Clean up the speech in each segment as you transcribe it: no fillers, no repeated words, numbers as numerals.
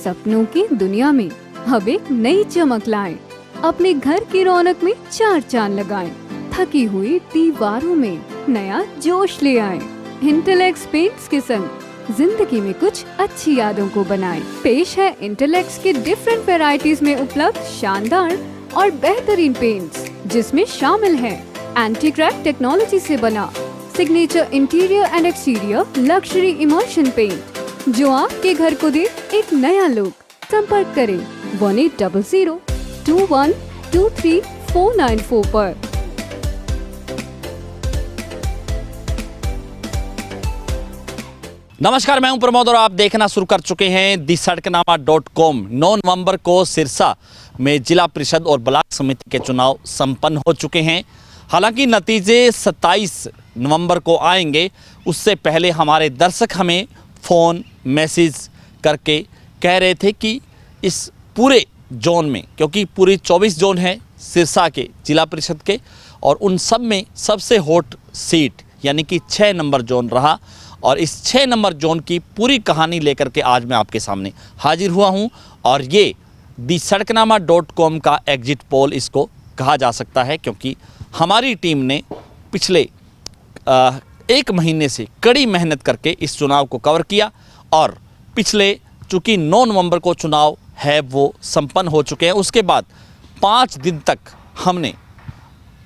सपनों की दुनिया में अब एक नई चमक लाएं। अपने घर की रौनक में चार चांद लगाएं। थकी हुई दीवारों में नया जोश ले आएं। इंटेलेक्स पेंट्स के संग जिंदगी में कुछ अच्छी यादों को बनाएं। पेश है इंटेलेक्स के डिफरेंट वैरायटीज में उपलब्ध शानदार और बेहतरीन पेंट्स, जिसमें शामिल है एंटी क्रैक टेक्नोलॉजी से बना signature interior and exterior luxury emulsion paint, जो आपके घर को दे एक नया लुक। संपर्क करें 180021234494 पर। नमस्कार, मैं हूं प्रमोद और आप देखना शुरू कर चुके हैं thesadknama.com। 9 नवंबर को सिरसा में जिला परिषद और ब्लॉक समिति के चुनाव संपन्न हो चुके हैं। हालांकि नतीजे 27 नवंबर को आएंगे, उससे पहले हमारे दर्शक हमें फ़ोन मैसेज करके कह रहे थे कि इस पूरे जोन में, क्योंकि पूरी 24 जोन है सिरसा के जिला परिषद के, और उन सब में सबसे हॉट सीट यानी कि 6 नंबर जोन रहा। और इस 6 नंबर जोन की पूरी कहानी लेकर के आज मैं आपके सामने हाजिर हुआ हूं। और ये thesadknama.com का एग्जिट पोल इसको कहा जा सकता है, क्योंकि हमारी टीम ने पिछले 1 महीने से कड़ी मेहनत करके इस चुनाव को कवर किया। और पिछले चूँकि 9 नवंबर को चुनाव है वो संपन्न हो चुके हैं, उसके बाद 5 दिन तक हमने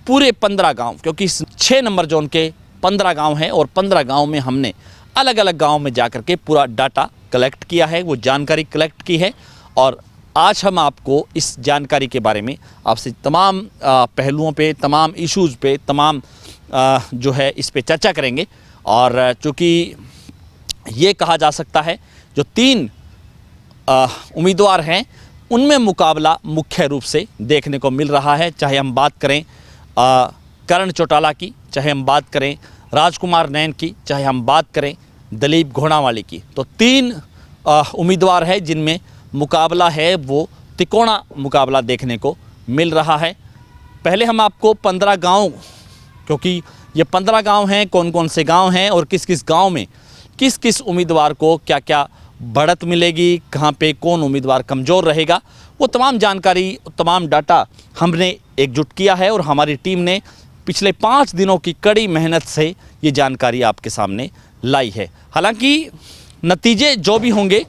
पूरे 15 गांव, क्योंकि इस 6 नंबर जोन के 15 गांव हैं और 15 गांव में हमने अलग अलग गांव में जाकर के पूरा डाटा कलेक्ट किया है, वो जानकारी कलेक्ट की है। और आज हम आपको इस जानकारी के बारे में आपसे तमाम पहलुओं पे, तमाम इश्यूज़ पे, तमाम जो है इस पे चर्चा करेंगे। और चूँकि ये कहा जा सकता है जो 3 उम्मीदवार हैं उनमें मुकाबला मुख्य रूप से देखने को मिल रहा है। चाहे हम बात करें करण चौटाला की, चाहे हम बात करें राजकुमार नैन की, चाहे हम बात करें दलीप घोड़ावाली की, तो 3 उम्मीदवार हैं जिनमें मुकाबला है वो तिकोना मुकाबला देखने को मिल रहा है। पहले हम आपको 15 गांव, क्योंकि ये 15 गांव हैं, कौन कौन से गांव हैं और किस किस गांव में किस किस उम्मीदवार को क्या क्या बढ़त मिलेगी, कहाँ पे कौन उम्मीदवार कमज़ोर रहेगा, वो तमाम जानकारी, तमाम डाटा हमने एकजुट किया है। और हमारी टीम ने पिछले 5 दिनों की कड़ी मेहनत से ये जानकारी आपके सामने लाई है। हालांकि नतीजे जो भी होंगे,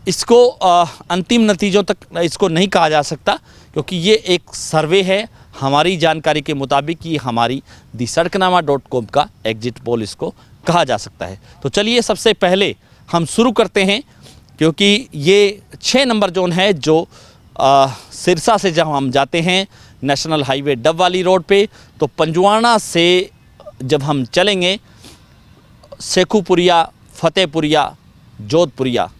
इसको अंतिम नतीजों तक इसको नहीं कहा जा सकता, क्योंकि ये एक सर्वे है। हमारी जानकारी के मुताबिक ये हमारी thesadknama.com का एग्जिट पोल इसको कहा जा सकता है। तो चलिए सबसे पहले हम शुरू करते हैं, क्योंकि ये 6 नंबर जोन है जो सिरसा से जब हम जाते हैं नेशनल हाईवे डबवाली रोड पे, तो पंजवाना से जब हम चलेंगे शेखुपुरिया, फतेहपुरिया, जोधपुरिया,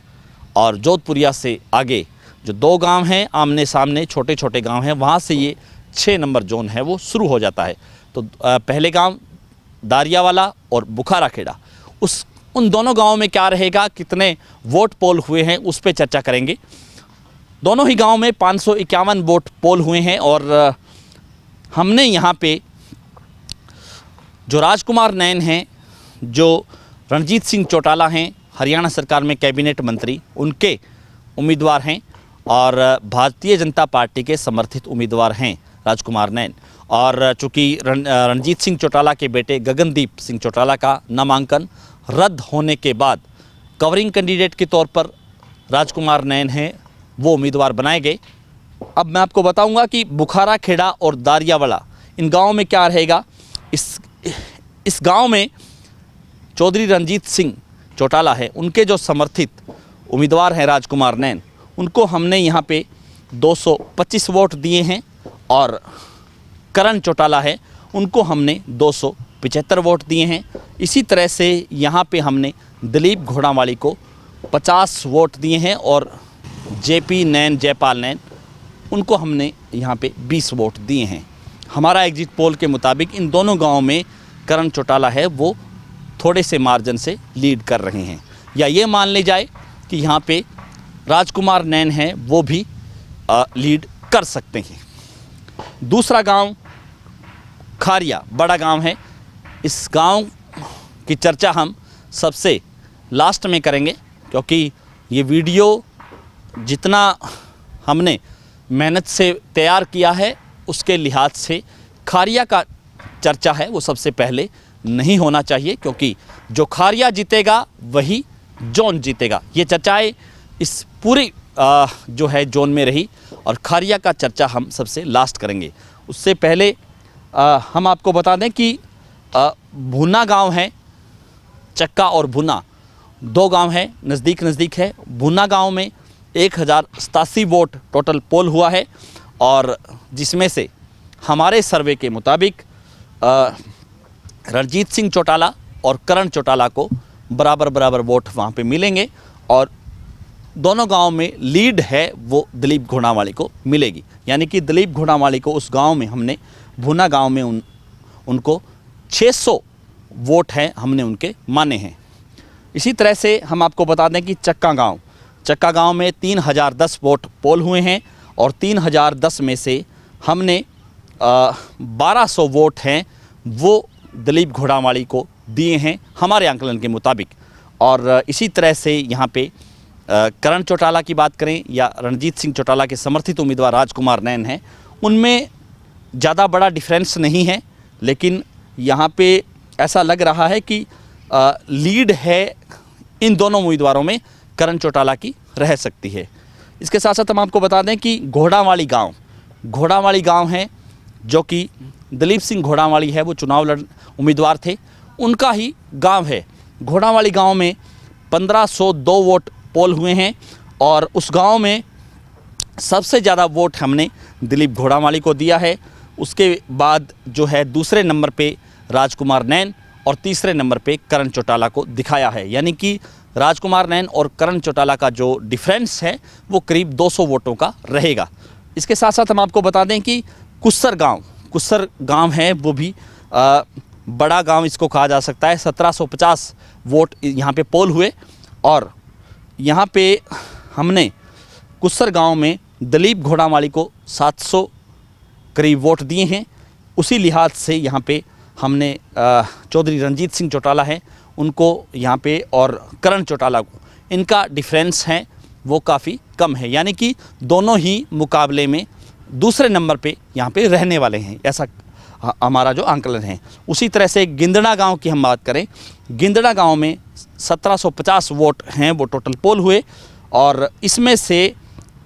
और जोधपुरिया से आगे जो 2 गांव हैं आमने सामने, छोटे छोटे गांव हैं, वहाँ से ये 6 नंबर जोन है वो शुरू हो जाता है। तो पहले गांव दारियावाला और बुखारा खेड़ा, उन दोनों गांवों में क्या रहेगा, कितने वोट पोल हुए हैं, उस पर चर्चा करेंगे। दोनों ही गांव में 551 वोट पोल हुए हैं। और हमने यहाँ पे जो राजकुमार नैन हैं, जो रणजीत सिंह चौटाला हैं, हरियाणा सरकार में कैबिनेट मंत्री, उनके उम्मीदवार हैं, और भारतीय जनता पार्टी के समर्थित उम्मीदवार हैं राजकुमार नैन। और चूँकि रणजीत सिंह चौटाला के बेटे गगनदीप सिंह चौटाला का नामांकन रद्द होने के बाद कवरिंग कैंडिडेट के तौर पर राजकुमार नैन हैं वो उम्मीदवार बनाए गए। अब मैं आपको बताऊंगा कि बुखारा खेड़ा और दारियावाला, इन गाँव में क्या रहेगा। इस गांव में चौधरी रणजीत सिंह चौटाला है, उनके जो समर्थित उम्मीदवार हैं राजकुमार नैन, उनको हमने यहाँ पे 225 वोट दिए हैं। और करण चौटाला है, उनको हमने 275 वोट दिए हैं। इसी तरह से यहाँ पे हमने दलीप घोड़ावाली को 50 वोट दिए हैं, और जेपी नैन, जयपाल नैन, उनको हमने यहाँ पे 20 वोट दिए हैं। हमारा एग्जिट पोल के मुताबिक इन दोनों गांवों में करण चौटाला है वो थोड़े से मार्जिन से लीड कर रहे हैं, या ये मान ले जाए कि यहाँ पे राजकुमार नैन हैं वो भी लीड कर सकते हैं। दूसरा गांव खारिया, बड़ा गांव है। इस गांव की चर्चा हम सबसे लास्ट में करेंगे, क्योंकि ये वीडियो जितना हमने मेहनत से तैयार किया है उसके लिहाज से खारिया का चर्चा है वो सबसे पहले नहीं होना चाहिए, क्योंकि जो खारिया जीतेगा वही जोन जीतेगा। ये चर्चाएं इस पूरी जो है जोन में रही और खारिया का चर्चा हम सबसे लास्ट करेंगे। उससे पहले हम आपको बता दें कि भुना गांव है, चक्का और भुना दो गांव है, नज़दीक नज़दीक है। भुना गांव में 1087 वोट टोटल पोल हुआ है और जिसमें से हमारे सर्वे के मुताबिक रणजीत सिंह चौटाला और करण चौटाला को बराबर बराबर वोट वहाँ पे मिलेंगे और दोनों गांव में लीड है वो दिलीप घोड़ावाली को मिलेगी। यानी कि दिलीप घोड़ावाली को उस गांव में हमने भुना गांव में उनको 600 वोट हैं हमने उनके माने हैं। इसी तरह से हम आपको बता दें कि चक्का गांव में 3010 वोट पोल हुए हैं और 3010 में से हमने 1200 वोट हैं वो दिलीप घोड़ावाली को दिए हैं हमारे आंकलन के मुताबिक। और इसी तरह से यहाँ पे करण चौटाला की बात करें या रणजीत सिंह चौटाला के समर्थित उम्मीदवार राजकुमार नैन हैं, उनमें ज़्यादा बड़ा डिफरेंस नहीं है, लेकिन यहाँ पे ऐसा लग रहा है कि लीड है इन दोनों उम्मीदवारों में करण चौटाला की रह सकती है। इसके साथ साथ हम आपको बता दें कि घोड़ावाली गांव है जो कि दिलीप सिंह घोड़ावाली है वो चुनाव उम्मीदवार थे, उनका ही गांव है। घोड़ावाली गांव में 1502 वोट पोल हुए हैं और उस गांव में सबसे ज़्यादा वोट हमने दिलीप घोड़ावाली को दिया है। उसके बाद जो है दूसरे नंबर पे राजकुमार नैन और तीसरे नंबर पे करण चौटाला को दिखाया है। यानी कि राजकुमार नैन और करण चौटाला का जो डिफरेंस है वो करीब 200 वोटों का रहेगा। इसके साथ साथ हम आपको बता दें कि कुस्सर गांव है वो भी बड़ा गांव इसको कहा जा सकता है। 1750 वोट यहाँ पे पोल हुए और यहाँ पे हमने कुस्सर गांव में दिलीप घोड़ावाली को 700 करीब वोट दिए हैं। उसी लिहाज से यहाँ पे हमने चौधरी रणजीत सिंह चौटाला हैं उनको यहाँ पे और करण चौटाला को इनका डिफरेंस है वो काफ़ी कम है। यानी कि दोनों ही मुकाबले में दूसरे नंबर पे यहाँ पे रहने वाले हैं, ऐसा हमारा जो आंकलन है। उसी तरह से गिंदड़ा गांव की हम बात करें, गिंदड़ा गांव में 1750 वोट हैं वो टोटल पोल हुए और इसमें से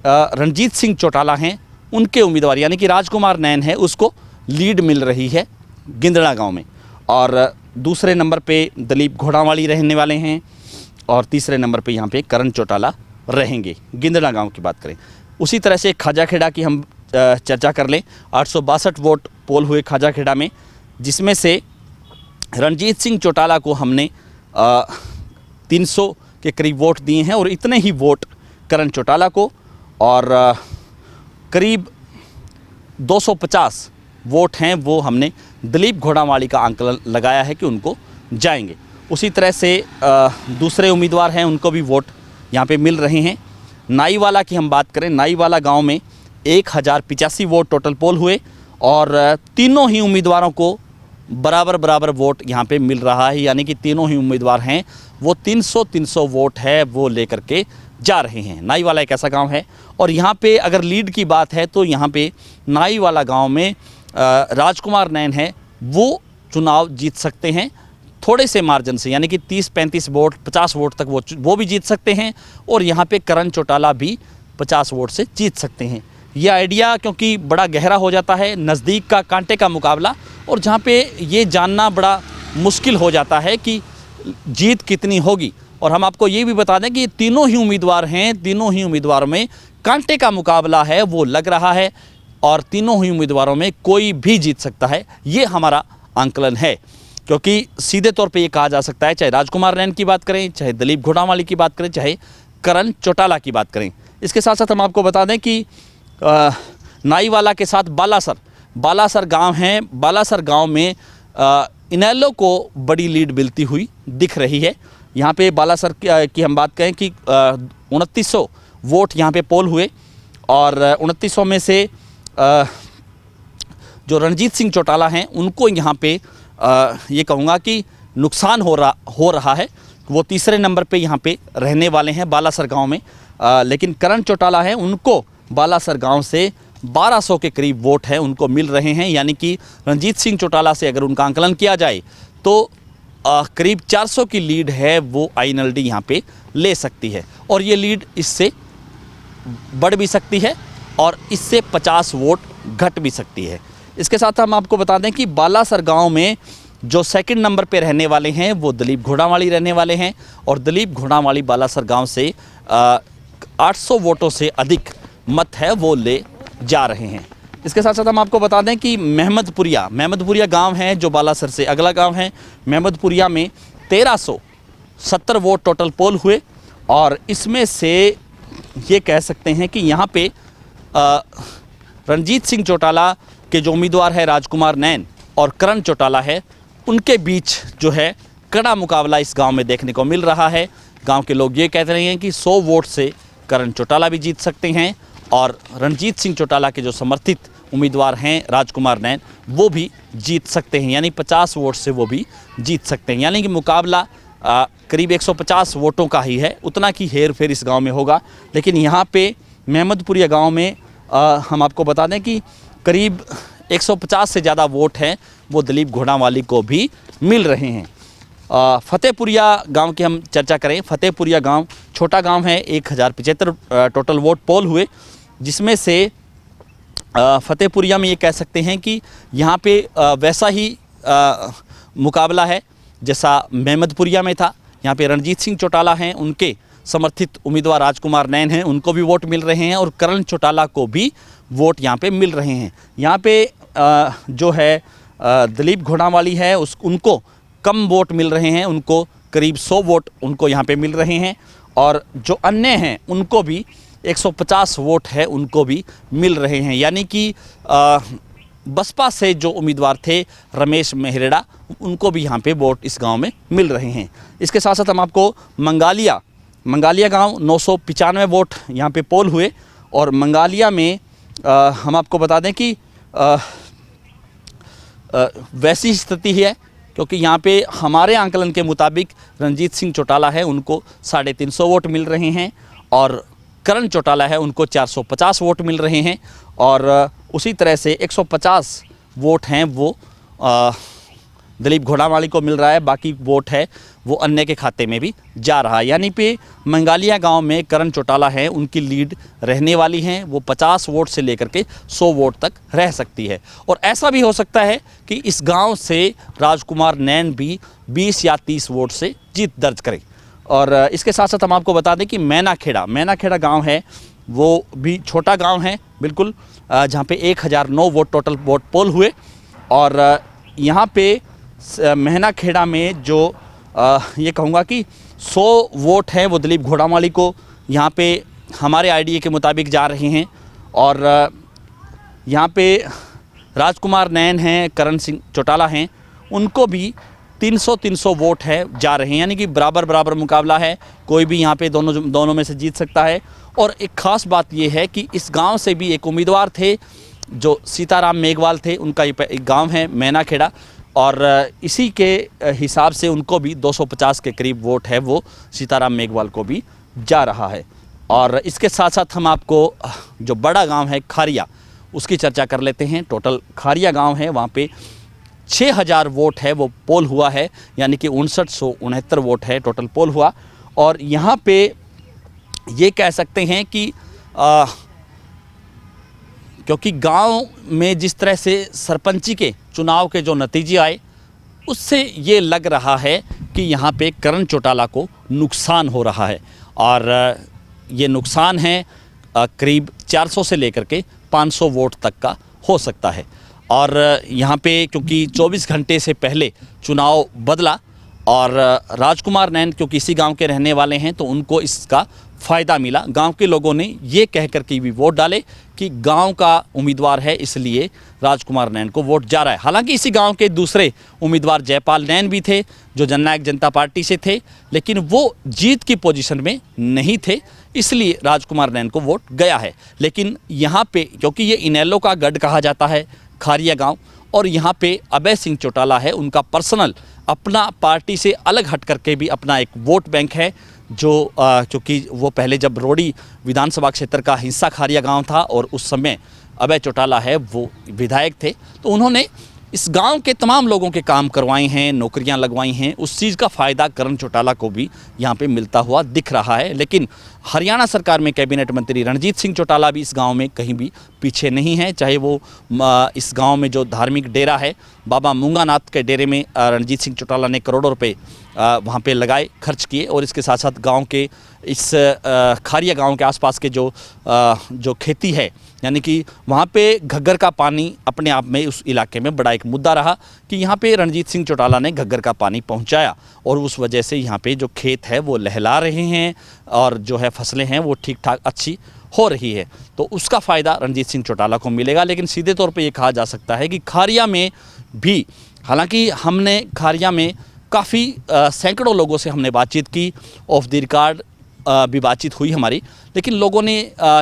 रणजीत सिंह चौटाला हैं उनके उम्मीदवार यानी कि राजकुमार नैन है उसको लीड मिल रही है गिंदड़ा गांव में। और दूसरे नंबर पे दिलीप घोड़ावाली रहने वाले हैं और तीसरे नंबर पे यहाँ पे करण चौटाला रहेंगे गिंदड़ा गांव की बात करें। उसी तरह से खाजाखेड़ा की हम चर्चा कर लें, 862 वोट पोल हुए खाजाखेड़ा में, जिसमें से रणजीत सिंह चौटाला को हमने 300 के करीब वोट दिए हैं और इतने ही वोट करण चौटाला को और करीब 250 वोट हैं वो हमने दिलीप घोड़ावाली का आंकलन लगाया है कि उनको जाएंगे। उसी तरह से दूसरे उम्मीदवार हैं उनको भी वोट यहाँ पे मिल रहे हैं। नाईवाला की हम बात करें, नाईवाला गांव में 1085 वोट टोटल पोल हुए और तीनों ही उम्मीदवारों को बराबर वोट यहाँ पे मिल रहा है। यानी कि तीनों ही उम्मीदवार हैं वो 300 वोट है वो लेकर के जा रहे हैं। नाईवाला एक ऐसा गांव है और यहाँ पे अगर लीड की बात है तो यहाँ पे नाईवाला गांव में राजकुमार नैन है वो चुनाव जीत सकते हैं थोड़े से मार्जिन से, यानी कि 30-35 वोट 50 वोट तक वो भी जीत सकते हैं और यहाँ पे करण चौटाला भी 50 वोट से जीत सकते हैं। यह आइडिया क्योंकि बड़ा गहरा हो जाता है, नज़दीक का कांटे का मुकाबला, और जहाँ पे ये जानना बड़ा मुश्किल हो जाता है कि जीत कितनी होगी। और हम आपको ये भी बता दें कि तीनों ही उम्मीदवार हैं, तीनों ही उम्मीदवारों में कांटे का मुकाबला है वो लग रहा है और तीनों ही उम्मीदवारों में कोई भी जीत सकता है, ये हमारा आंकलन है। क्योंकि सीधे तौर पे ये कहा जा सकता है, चाहे राजकुमार नैन की बात करें, चाहे दिलीप घोड़ावाली की बात करें, चाहे करण चौटाला की बात करें। इसके साथ साथ हम आपको बता दें कि नाईवाला के साथ बालासर गांव है। बालासर गांव में इनेलो को बड़ी लीड मिलती हुई दिख रही है। यहाँ पे बालासर की हम बात करें कि 2900 वोट यहाँ पे पोल हुए और 2900 में से जो रणजीत सिंह चौटाला हैं उनको यहाँ पे ये कहूँगा कि नुकसान हो रहा है, वो तीसरे नंबर पे यहाँ पे रहने वाले हैं बालासर गांव में। लेकिन करण चौटाला है, उनको बालासर गांव से 1200 के करीब वोट है उनको मिल रहे हैं। यानी कि रणजीत सिंह चौटाला से अगर उनका आंकलन किया जाए तो करीब 400 की लीड है वो INLD यहाँ पे ले सकती है, और ये लीड इससे बढ़ भी सकती है और इससे 50 वोट घट भी सकती है। इसके साथ हम आपको बता दें कि बालासर गांव में जो सेकंड नंबर पे रहने वाले हैं वो दिलीप घोड़ावाली रहने वाले हैं, और दिलीप घोड़ावाली बालासर गांव से 800 वोटों से अधिक मत है वो ले जा रहे हैं। इसके साथ साथ हम आपको बता दें कि महमदपुरिया गांव है जो बालासर से अगला गांव है। महमदपुरिया में 1370 वोट टोटल पोल हुए, और इसमें से ये कह सकते हैं कि यहाँ पे रणजीत सिंह चौटाला के जो उम्मीदवार है राजकुमार नैन और करण चौटाला है, उनके बीच जो है कड़ा मुकाबला इस गांव में देखने को मिल रहा है। गांव के लोग ये कहते रहे हैं कि 100 वोट से करण चौटाला भी जीत सकते हैं, और रणजीत सिंह चौटाला के जो समर्थित उम्मीदवार हैं राजकुमार नैन वो भी जीत सकते हैं, यानी 50 वोट से वो भी जीत सकते हैं। यानी कि मुकाबला करीब 150 वोटों का ही है, उतना की हेर फेर इस गांव में होगा। लेकिन यहाँ पे महमदपुरिया गांव में हम आपको बता दें कि करीब 150 से ज़्यादा वोट हैं वो दिलीप घोड़ावाली को भी मिल रहे हैं। फतेहपुरिया गांव की हम चर्चा करें। फतेहपुरिया गांव छोटा गांव है, 1075 टोटल वोट पोल हुए, जिसमें से फतेहपुरिया में ये कह सकते हैं कि यहाँ पे वैसा ही मुकाबला है जैसा महमदपुरिया में था। यहाँ पे रणजीत सिंह चौटाला हैं, उनके समर्थित उम्मीदवार राजकुमार नैन हैं, उनको भी वोट मिल रहे हैं, और करण चौटाला को भी वोट यहाँ पे मिल रहे हैं। यहाँ पे जो है दिलीप घोड़ावाली है उनको कम वोट मिल रहे हैं, उनको करीब 100 वोट उनको यहाँ पे मिल रहे हैं, और जो अन्य हैं उनको भी 150 वोट है उनको भी मिल रहे हैं। यानी कि बसपा से जो उम्मीदवार थे रमेश मेहरेड़ा, उनको भी यहाँ पे वोट इस गांव में मिल रहे हैं। इसके साथ साथ हम आपको मंगालिया गांव 995 वोट यहाँ पे पोल हुए, और मंगालिया में हम आपको बता दें कि वैसी स्थिति है, क्योंकि यहाँ पे हमारे आंकलन के मुताबिक रणजीत सिंह चौटाला है उनको 350 वोट मिल रहे हैं, और करण चौटाला है उनको 450 वोट मिल रहे हैं, और उसी तरह से 150 वोट हैं वो दिलीप घोड़ावाली को मिल रहा है, बाकी वोट है वो अन्य के खाते में भी जा रहा है। यानी पे मंगालिया गांव में करण चौटाला है उनकी लीड रहने वाली है, वो 50 वोट से लेकर के 100 वोट तक रह सकती है। और ऐसा भी हो सकता है कि इस गांव से राजकुमार नैन भी 20 या 30 वोट से जीत दर्ज करें। और इसके साथ साथ हम आपको बता दें कि मैनाखेड़ा गाँव है, वो भी छोटा गाँव है बिल्कुल, जहाँ पे 1009 वोट टोटल वोट पोल हुए, और यहाँ पे मैनाखेड़ा में जो ये कहूँगा कि 100 वोट हैं वो दिलीप घोड़ावाली को यहाँ पे हमारे आईडीए के मुताबिक जा रहे हैं, और यहाँ पे राजकुमार नैन हैं, करण सिंह चौटाला हैं, उनको भी 300 वोट है जा रहे हैं। यानी कि बराबर मुकाबला है, कोई भी यहाँ पे दोनों में से जीत सकता है। और एक ख़ास बात ये है कि इस गांव से भी एक उम्मीदवार थे जो सीताराम मेघवाल थे, उनका एक गांव है मैनाखेड़ा, और इसी के हिसाब से उनको भी 250 के करीब वोट है वो सीताराम मेघवाल को भी जा रहा है। और इसके साथ साथ हम आपको जो बड़ा गांव है खारिया, उसकी चर्चा कर लेते हैं। टोटल खारिया गांव है, वहाँ पे 6000 वोट है वो पोल हुआ है, यानी कि 5969 वोट है टोटल पोल हुआ। और यहाँ पे ये कह सकते हैं कि क्योंकि गांव में जिस तरह से सरपंची के चुनाव के जो नतीजे आए, उससे ये लग रहा है कि यहाँ पे करण चौटाला को नुकसान हो रहा है, और ये नुकसान है करीब 400 से लेकर के 500 वोट तक का हो सकता है। और यहाँ पे क्योंकि 24 घंटे से पहले चुनाव बदला, और राजकुमार नैन क्योंकि इसी गांव के रहने वाले हैं तो उनको इसका फ़ायदा मिला। गांव के लोगों ने ये कह कर के भी वोट डाले कि गांव का उम्मीदवार है इसलिए राजकुमार नैन को वोट जा रहा है। हालांकि इसी गांव के दूसरे उम्मीदवार जयपाल नैन भी थे जो जननायक जनता पार्टी से थे, लेकिन वो जीत की पोजीशन में नहीं थे, इसलिए राजकुमार नैन को वोट गया है। लेकिन यहाँ पे क्योंकि ये इनेलो का गढ़ कहा जाता है खारिया गाँव, और यहाँ पे अभय सिंह चौटाला है, उनका पर्सनल अपना पार्टी से अलग हट करके भी अपना एक वोट बैंक है जो क्योंकि वो पहले जब रोडी विधानसभा क्षेत्र का हिस्सा खारिया गांव था और उस समय अभय चौटाला है वो विधायक थे, तो उन्होंने इस गांव के तमाम लोगों के काम करवाए हैं, नौकरियां लगवाई हैं। उस चीज़ का फ़ायदा करण चौटाला को भी यहाँ पे मिलता हुआ दिख रहा है। लेकिन हरियाणा सरकार में कैबिनेट मंत्री रणजीत सिंह चौटाला भी इस गांव में कहीं भी पीछे नहीं है। चाहे वो इस गांव में जो धार्मिक डेरा है बाबा मूंगानाथ के डेरे में रणजीत सिंह चौटाला ने करोड़ों रुपए वहाँ पे लगाए, खर्च किए, और इसके साथ साथ गांव के इस खारिया गांव के आसपास के जो खेती है, यानी कि वहाँ पे घग्गर का पानी अपने आप में उस इलाके में बड़ा एक मुद्दा रहा कि यहाँ पे रणजीत सिंह चौटाला ने घग्गर का पानी पहुँचाया और उस वजह से यहाँ पे जो खेत है वो लहला रहे हैं और जो है फसलें हैं वो ठीक ठाक अच्छी हो रही है। तो उसका फ़ायदा रणजीत सिंह चौटाला को मिलेगा। लेकिन सीधे तौर पे ये कहा जा सकता है कि खारिया में भी, हालांकि हमने खारिया में काफ़ी सैकड़ों लोगों से हमने बातचीत की, ऑफ द रिकॉर्ड भी बातचीत हुई हमारी, लेकिन लोगों ने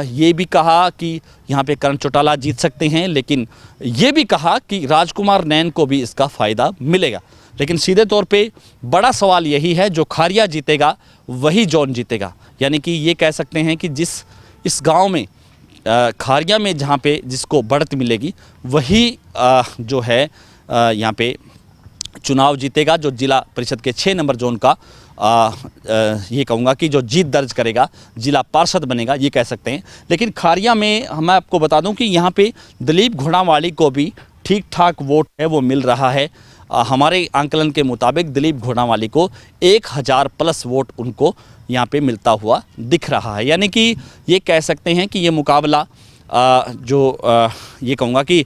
ये भी कहा कि यहाँ पे करण चौटाला जीत सकते हैं, लेकिन ये भी कहा कि राजकुमार नैन को भी इसका फ़ायदा मिलेगा। लेकिन सीधे तौर पे बड़ा सवाल यही है, जो खारिया जीतेगा वही जौन जीतेगा। यानी कि ये कह सकते हैं कि जिस इस गांव में खारिया में जहाँ पे जिसको बढ़त मिलेगी वही जो है यहाँ पे चुनाव जीतेगा, जो जिला परिषद के 6 नंबर जोन का ये कहूँगा कि जो जीत दर्ज करेगा, जिला पार्षद बनेगा, ये कह सकते हैं। लेकिन खारिया में मैं आपको बता दूं कि यहाँ पे दिलीप घोड़ावाली को भी ठीक ठाक वोट है वो मिल रहा है। हमारे आंकलन के मुताबिक दिलीप घोड़ावाली को 1000 प्लस वोट उनको यहाँ पे मिलता हुआ दिख रहा है। यानी कि ये कह सकते हैं कि ये मुकाबला ये कहूँगा कि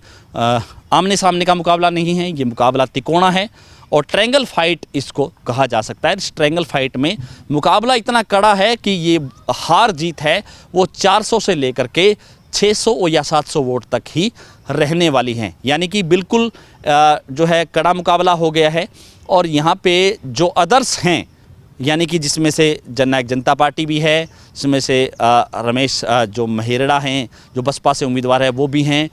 आमने सामने का मुकाबला नहीं है, ये मुकाबला तिकोना है और ट्रायंगल फाइट इसको कहा जा सकता है। इस ट्रायंगल फाइट में मुकाबला इतना कड़ा है कि ये हार जीत है वो 400 से लेकर के 600 या 700 वोट तक ही रहने वाली हैं। यानी कि बिल्कुल जो है कड़ा मुकाबला हो गया है। और यहाँ पे जो अदर्स हैं, यानी कि जिसमें से जननायक जनता पार्टी भी है, जिसमें से रमेश जो महेरड़ा हैं जो बसपा से उम्मीदवार है वो भी हैं,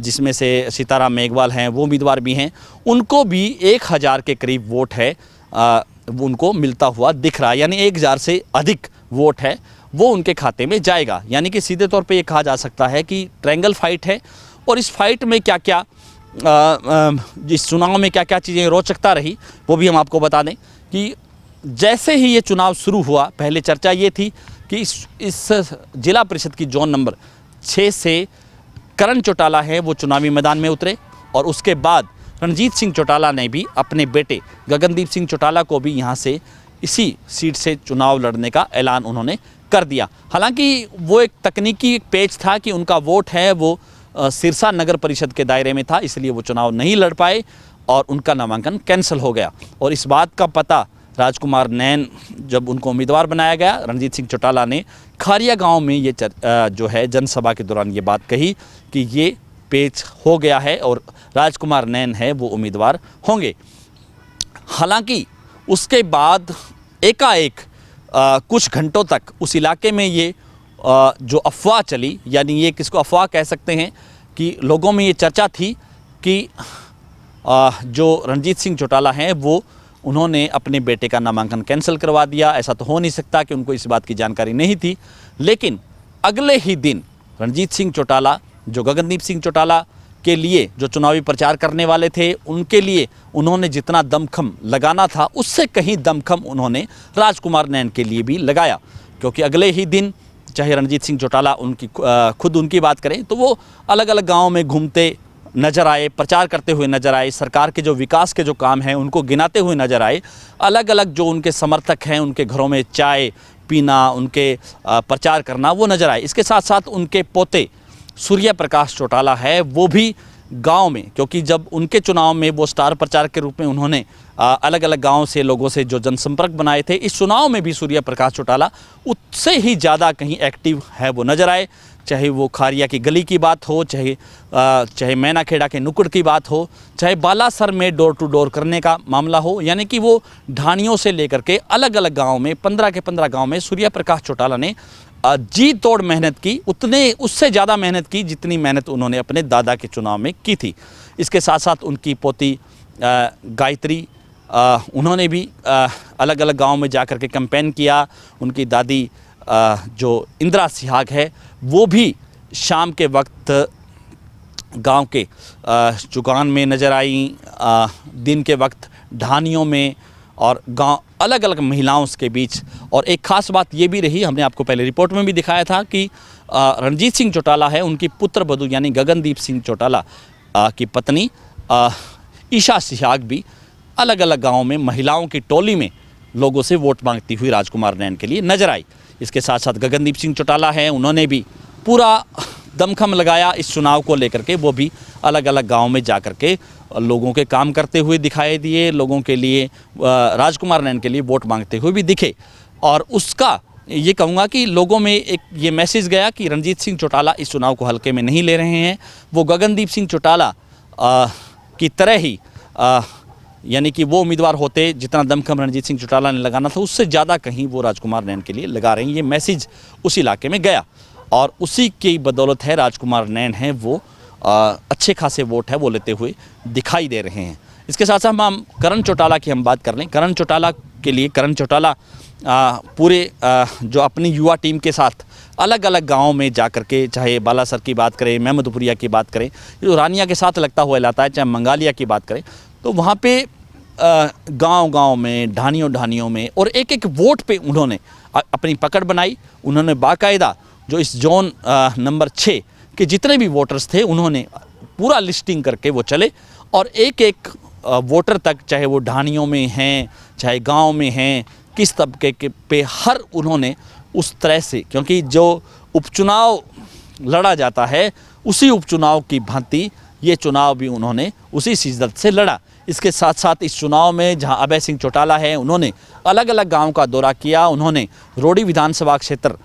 जिसमें से सीताराम मेघवाल हैं वो उम्मीदवार भी हैं, उनको भी 1000 के करीब वोट है वो उनको मिलता हुआ दिख रहा है। यानी 1000 से अधिक वोट है वो उनके खाते में जाएगा। यानी कि सीधे तौर पे ये कहा जा सकता है कि ट्रायंगल फाइट है। और इस फाइट में क्या क्या इस चुनाव में क्या क्या चीज़ें रोचकता रही वो भी हम आपको बता दें कि जैसे ही ये चुनाव शुरू हुआ, पहले चर्चा ये थी कि इस जिला परिषद की जोन नंबर 6 से करण चौटाला है वो चुनावी मैदान में उतरे और उसके बाद रणजीत सिंह चौटाला ने भी अपने बेटे गगनदीप सिंह चौटाला को भी यहाँ से इसी सीट से चुनाव लड़ने का ऐलान उन्होंने कर दिया। हालांकि वो एक तकनीकी पेच था कि उनका वोट है वो सिरसा नगर परिषद के दायरे में था, इसलिए वो चुनाव नहीं लड़ पाए और उनका नामांकन कैंसिल हो गया। और इस बात का पता राजकुमार नैन जब उनको उम्मीदवार बनाया गया, रणजीत सिंह चौटाला ने खारिया गांव में ये जो है जनसभा के दौरान ये बात कही कि ये पेच हो गया है और राजकुमार नैन है वो उम्मीदवार होंगे। हालांकि उसके बाद एकाएक कुछ घंटों तक उस इलाके में ये जो अफवाह चली, यानी ये किसको अफवाह कह सकते हैं कि लोगों में ये चर्चा थी कि जो रणजीत सिंह चौटाला हैं वो उन्होंने अपने बेटे का नामांकन कैंसिल करवा दिया। ऐसा तो हो नहीं सकता कि उनको इस बात की जानकारी नहीं थी। लेकिन अगले ही दिन रणजीत सिंह चौटाला जो गगनदीप सिंह चौटाला के लिए जो चुनावी प्रचार करने वाले थे, उनके लिए उन्होंने जितना दमखम लगाना था उससे कहीं दमखम उन्होंने राजकुमार नैन के लिए भी लगाया। क्योंकि अगले ही दिन चाहे रणजीत सिंह चौटाला खुद उनकी बात करें तो वो अलग अलग गाँव में घूमते नज़र आए, प्रचार करते हुए नज़र आए, सरकार के जो विकास के जो काम हैं उनको गिनाते हुए नज़र आए। अलग अलग जो उनके समर्थक हैं उनके घरों में चाय पीना, उनके प्रचार करना वो नज़र आए। इसके साथ साथ उनके पोते सूर्य प्रकाश चौटाला है वो भी गांव में, क्योंकि जब उनके चुनाव में वो स्टार प्रचारक के रूप में उन्होंने अलग अलग गांव से लोगों से जो जनसंपर्क बनाए थे, इस चुनाव में भी सूर्य प्रकाश चौटाला उससे ही ज़्यादा कहीं एक्टिव है वो नज़र आए। चाहे वो खारिया की गली की बात हो, चाहे मैनाखेड़ा के नुक्कड़ की बात हो, चाहे बालासर में डोर टू डोर करने का मामला हो, यानी कि वो ढाणियों से लेकर के अलग अलग गाँव में 15 के 15 गाँव में सूर्य प्रकाश चौटाला ने जी तोड़ मेहनत की, उससे ज़्यादा मेहनत की जितनी मेहनत उन्होंने अपने दादा के चुनाव में की थी। इसके साथ साथ उनकी पोती गायत्री उन्होंने भी अलग अलग गांव में जा कर के कैंपेन किया। उनकी दादी जो इंदिरा सिहाग है वो भी शाम के वक्त गांव के चुगान में नज़र आई, दिन के वक्त ढानियों में, और गांव अलग अलग महिलाओं के बीच। और एक ख़ास बात ये भी रही, हमने आपको पहले रिपोर्ट में भी दिखाया था कि रणजीत सिंह चौटाला है, उनकी पुत्र वधू यानी गगनदीप सिंह चौटाला की पत्नी ईशा सिहाग भी अलग अलग गाँव में महिलाओं की टोली में लोगों से वोट मांगती हुई राजकुमार नैन के लिए नजर आई। इसके साथ साथ गगनदीप सिंह चौटाला हैं, उन्होंने भी पूरा दमखम लगाया इस चुनाव को लेकर के। वो भी अलग अलग गांव में जा कर के लोगों के काम करते हुए दिखाई दिए, लोगों के लिए राजकुमार नैन के लिए वोट मांगते हुए भी दिखे। और उसका ये कहूँगा कि लोगों में एक ये मैसेज गया कि रणजीत सिंह चौटाला इस चुनाव को हल्के में नहीं ले रहे हैं। वो गगनदीप सिंह चौटाला की तरह ही यानी कि वो उम्मीदवार होते जितना दमखम रणजीत सिंह चौटाला ने लगाना था, उससे ज़्यादा कहीं वो राजकुमार नैन के लिए लगा रहे हैं। ये मैसेज उस इलाके में गया और उसी की बदौलत है राजकुमार नैन हैं वो अच्छे खासे वोट है वो लेते हुए दिखाई दे रहे हैं। इसके साथ साथ हम करण चौटाला की हम बात कर लें। करण चौटाला के लिए करण चौटाला पूरे जो अपनी युवा टीम के साथ अलग अलग गाँव में जा कर के, चाहे बालासर की बात करें, महमदपुरिया की बात करें, जो रानिया के साथ लगता हुआ इलाका है, चाहे मंगालिया की बात करें, तो वहाँ पे गांव-गांव में, ढानियों में और एक एक वोट पे उन्होंने अपनी पकड़ बनाई। उन्होंने बाकायदा जो इस जोन नंबर 6 के जितने भी वोटर्स थे उन्होंने पूरा लिस्टिंग करके वो चले और एक एक वोटर तक, चाहे वो ढानियों में हैं, चाहे गांव में हैं, किस तबके के पे हर उन्होंने उस तरह से, क्योंकि जो उपचुनाव लड़ा जाता है उसी उपचुनाव की भांति ये चुनाव भी उन्होंने उसी शिद्दत से लड़ा। इसके साथ साथ इस चुनाव में जहां अभय सिंह चौटाला है, उन्होंने अलग अलग गांव का दौरा किया। उन्होंने रोडी विधानसभा क्षेत्र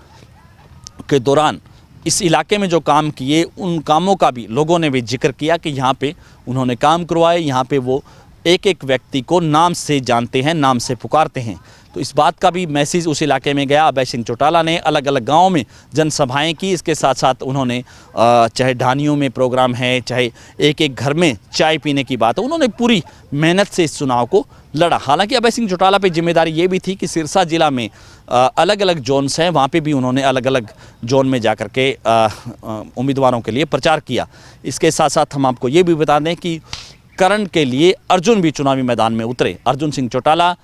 के दौरान इस इलाके में जो काम किए उन कामों का भी लोगों ने भी जिक्र किया कि यहाँ पे उन्होंने काम करवाए, यहाँ पे वो एक एक व्यक्ति को नाम से जानते हैं, नाम से पुकारते हैं। तो इस बात का भी मैसेज उस इलाके में गया। अभय सिंह चौटाला ने अलग अलग गाँव में जनसभाएं की। इसके साथ साथ उन्होंने चाहे ढानियों में प्रोग्राम है, चाहे एक एक घर में चाय पीने की बात है, उन्होंने पूरी मेहनत से इस चुनाव को लड़ा। हालांकि अभय सिंह चौटाला पे जिम्मेदारी ये भी थी कि सिरसा जिला में अलग अलग जोन्स हैं, वहाँ पे भी उन्होंने अलग अलग जोन में जा कर के उम्मीदवारों के लिए प्रचार किया। इसके साथ साथ हम आपको ये भी बता दें कि करण के लिए अर्जुन भी चुनावी मैदान में उतरे। अर्जुन सिंह चौटाला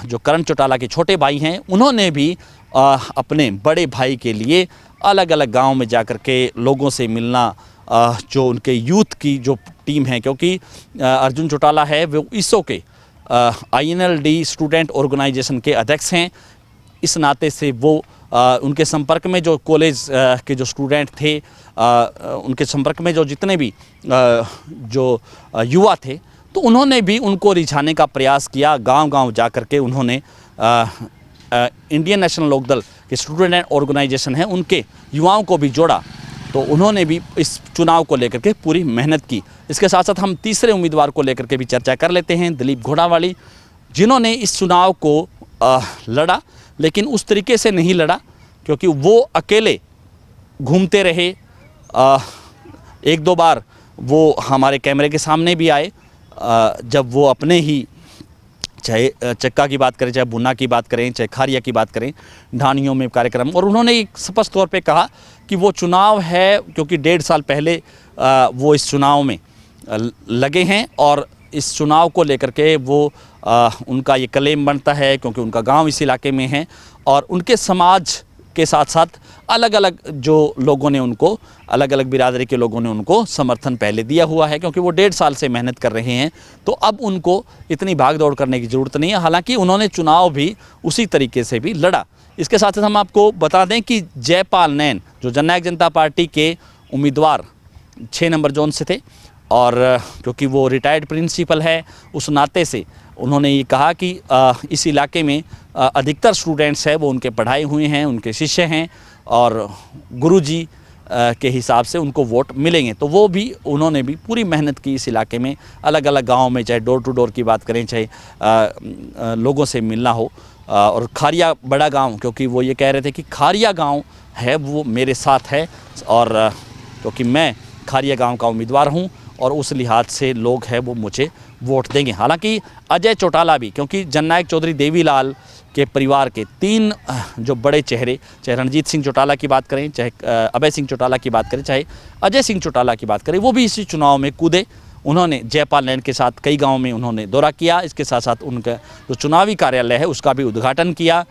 जो करण चौटाला के छोटे भाई हैं, उन्होंने भी अपने बड़े भाई के लिए अलग अलग गांव में जाकर के लोगों से मिलना, जो उनके यूथ की जो टीम है, क्योंकि अर्जुन चौटाला है वो ISO के INLD स्टूडेंट ऑर्गेनाइजेशन के अध्यक्ष हैं। इस नाते से वो उनके संपर्क में जो कॉलेज के जो स्टूडेंट थे, उनके संपर्क में जो जितने भी जो युवा थे, तो उन्होंने भी उनको रिझाने का प्रयास किया। गांव-गांव जा कर के उन्होंने इंडियन नेशनल लोकदल के स्टूडेंट ऑर्गेनाइजेशन है उनके युवाओं को भी जोड़ा। तो उन्होंने भी इस चुनाव को लेकर के पूरी मेहनत की। इसके साथ साथ हम तीसरे उम्मीदवार को लेकर के भी चर्चा कर लेते हैं, दिलीप घोड़ावाली, जिन्होंने इस चुनाव को लड़ा, लेकिन उस तरीके से नहीं लड़ा क्योंकि वो अकेले घूमते रहे। एक दो बार वो हमारे कैमरे के सामने भी आए, जब वो अपने ही, चाहे चक्का की बात करें, चाहे बुन्ना की बात करें, चाहे खारिया की बात करें, ढानियों में कार्यक्रम, और उन्होंने एक स्पष्ट तौर पे कहा कि वो चुनाव है क्योंकि 1.5 साल पहले वो इस चुनाव में लगे हैं और इस चुनाव को लेकर के वो उनका ये क्लेम बनता है क्योंकि उनका गांव इस इलाके में है और उनके समाज के साथ साथ अलग अलग जो लोगों ने उनको, अलग अलग बिरादरी के लोगों ने उनको समर्थन पहले दिया हुआ है क्योंकि वो 1.5 साल से मेहनत कर रहे हैं। तो अब उनको इतनी भाग दौड़ करने की ज़रूरत नहीं है। हालांकि उन्होंने चुनाव भी उसी तरीके से भी लड़ा। इसके साथ साथ हम आपको बता दें कि जयपाल नैन जो जननायक जनता पार्टी के उम्मीदवार 6 नंबर जोन से थे और क्योंकि वो रिटायर्ड प्रिंसिपल है, उस नाते से उन्होंने ये कहा कि इस इलाके में अधिकतर स्टूडेंट्स हैं वो उनके पढ़ाए हुए हैं, उनके शिष्य हैं और गुरुजी के हिसाब से उनको वोट मिलेंगे। तो वो भी, उन्होंने भी पूरी मेहनत की इस इलाके में, अलग अलग गाँव में, चाहे डोर टू डोर की बात करें, चाहे लोगों से मिलना हो। और खारिया बड़ा गांव, क्योंकि वो ये कह रहे थे कि खारिया गांव है वो मेरे साथ है और क्योंकि मैं खारिया गांव का उम्मीदवार हूं और उस लिहाज से लोग हैं वो मुझे वोट देंगे। हालांकि अजय चौटाला भी, क्योंकि जननायक चौधरी देवीलाल के परिवार के 3 जो बड़े चेहरे, चाहे रणजीत सिंह चौटाला की बात करें, चाहे अभय सिंह चौटाला की बात करें, चाहे अजय सिंह चौटाला की बात करें, वो भी इसी चुनाव में कूदे। उन्होंने जयपाल लैंड के साथ कई गाँव में उन्होंने दौरा किया। इसके साथ साथ उनका जो चुनावी कार्यालय है उसका भी उद्घाटन किया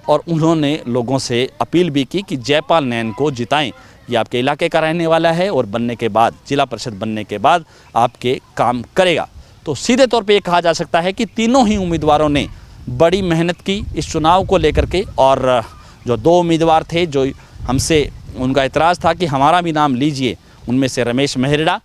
और उन्होंने लोगों से अपील भी की कि जयपाल नैन को जिताएं। ये आपके इलाके का रहने वाला है और बनने के बाद, जिला परिषद बनने के बाद आपके काम करेगा। तो सीधे तौर पे ये कहा जा सकता है कि तीनों ही उम्मीदवारों ने बड़ी मेहनत की इस चुनाव को लेकर के। और जो 2 उम्मीदवार थे जो हमसे उनका एतराज़ था कि हमारा भी नाम लीजिए, उनमें से रमेश मेहरड़ा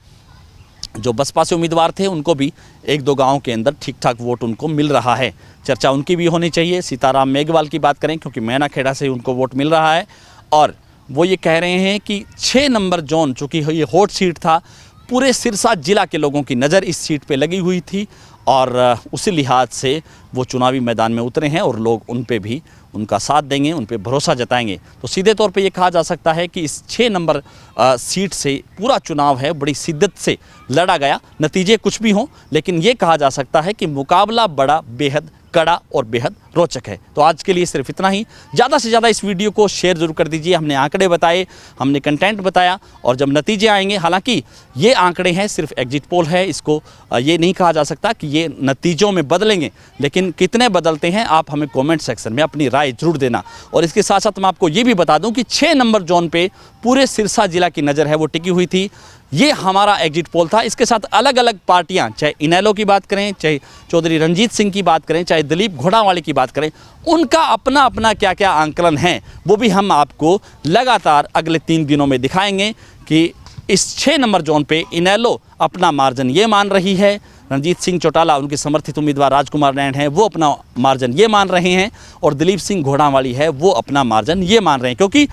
जो बसपा से उम्मीदवार थे, उनको भी 1-2 गाँव के अंदर ठीक ठाक वोट उनको मिल रहा है। चर्चा उनकी भी होनी चाहिए। सीताराम मेघवाल की बात करें, क्योंकि मैनाखेड़ा से उनको वोट मिल रहा है और वो ये कह रहे हैं कि 6 नंबर जोन, चूँकि ये हॉट सीट था, पूरे सिरसा जिला के लोगों की नज़र इस सीट पे लगी हुई थी और उसी लिहाज से वो चुनावी मैदान में उतरे हैं और लोग उन पे भी उनका साथ देंगे, उन पे भरोसा जताएंगे। तो सीधे तौर पे ये कहा जा सकता है कि इस 6 नंबर सीट से पूरा चुनाव है बड़ी शिद्दत से लड़ा गया। नतीजे कुछ भी हों, लेकिन ये कहा जा सकता है कि मुकाबला बड़ा बेहद कड़ा और बेहद रोचक है। तो आज के लिए सिर्फ इतना ही। ज़्यादा से ज़्यादा इस वीडियो को शेयर जरूर कर दीजिए। हमने आंकड़े बताए, हमने कंटेंट बताया और जब नतीजे आएंगे, हालांकि ये आंकड़े हैं, सिर्फ एग्जिट पोल है, इसको ये नहीं कहा जा सकता कि ये नतीजों में बदलेंगे, लेकिन कितने बदलते हैं आप हमें कमेंट सेक्शन में अपनी राय जरूर देना। और इसके साथ साथ मैं आपको ये भी बता दूं कि 6 नंबर जोन पे पूरे सिरसा जिला की नज़र है वो टिकी हुई थी। ये हमारा एग्जिट पोल था। इसके साथ अलग अलग पार्टियां, चाहे इनेलो की बात करें, चाहे चौधरी रणजीत सिंह की बात करें, चाहे दिलीप घोड़ावाली की बात करें, उनका अपना अपना क्या क्या आंकलन है वो भी हम आपको लगातार अगले 3 दिनों में दिखाएंगे कि इस 6 नंबर जोन पे इनेलो अपना मार्जिन ये मान रही है, रणजीत सिंह चौटाला उनके समर्थित उम्मीदवार राजकुमार नैन है वो अपना मार्जिन ये मान रहे हैं और दिलीप सिंह घोड़ावाली है वो अपना मार्जिन ये मान रहे हैं। क्योंकि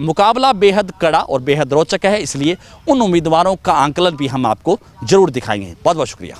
मुकाबला बेहद कड़ा और बेहद रोचक है, इसलिए उन उम्मीदवारों का आंकलन भी हम आपको जरूर दिखाएंगे। बहुत बहुत शुक्रिया।